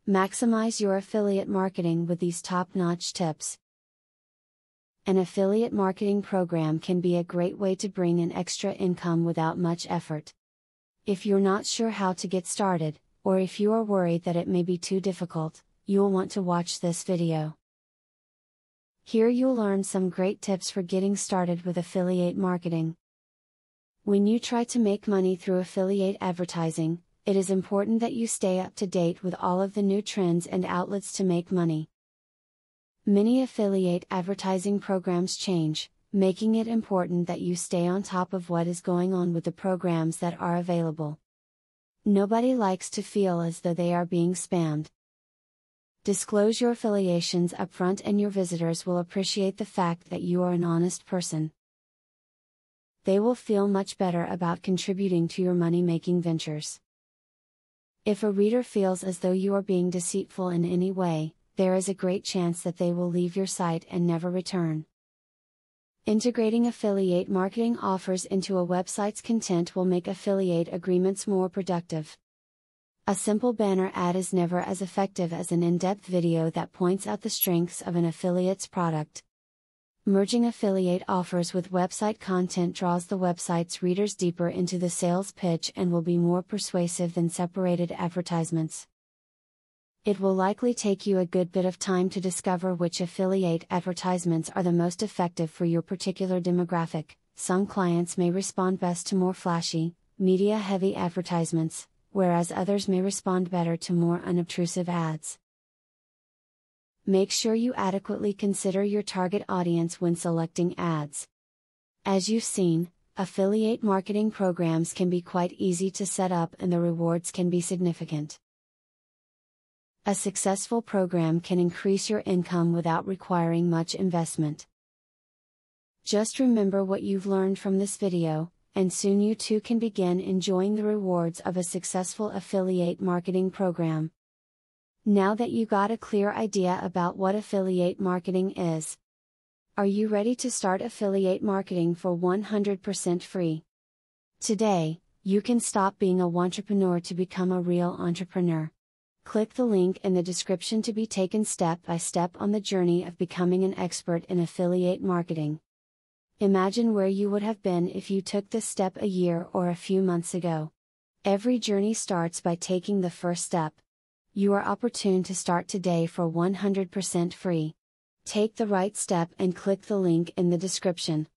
Maximize your affiliate marketing with these top-notch tips. An affiliate marketing program can be a great way to bring in extra income without much effort. If you're not sure how to get started, or if you are worried that it may be too difficult, you'll want to watch this video. Here you'll learn some great tips for getting started with affiliate marketing. When you try to make money through affiliate advertising, it is important that you stay up to date with all of the new trends and outlets to make money. Many affiliate advertising programs change, making it important that you stay on top of what is going on with the programs that are available. Nobody likes to feel as though they are being spammed. Disclose your affiliations upfront and your visitors will appreciate the fact that you are an honest person. They will feel much better about contributing to your money-making ventures. If a reader feels as though you are being deceitful in any way, there is a great chance that they will leave your site and never return. Integrating affiliate marketing offers into a website's content will make affiliate agreements more productive. A simple banner ad is never as effective as an in-depth video that points out the strengths of an affiliate's product. Merging affiliate offers with website content draws the website's readers deeper into the sales pitch and will be more persuasive than separated advertisements. It will likely take you a good bit of time to discover which affiliate advertisements are the most effective for your particular demographic. Some clients may respond best to more flashy, media-heavy advertisements, whereas others may respond better to more unobtrusive ads. Make sure you adequately consider your target audience when selecting ads. As you've seen, affiliate marketing programs can be quite easy to set up and the rewards can be significant. A successful program can increase your income without requiring much investment. Just remember what you've learned from this video, and soon you too can begin enjoying the rewards of a successful affiliate marketing program. Now that you got a clear idea about what affiliate marketing is, are you ready to start affiliate marketing for 100% free? Today, you can stop being a wantrepreneur to become a real entrepreneur. Click the link in the description to be taken step by step on the journey of becoming an expert in affiliate marketing. Imagine where you would have been if you took this step a year or a few months ago. Every journey starts by taking the first step. You are opportune to start today for 100% free. Take the right step and click the link in the description.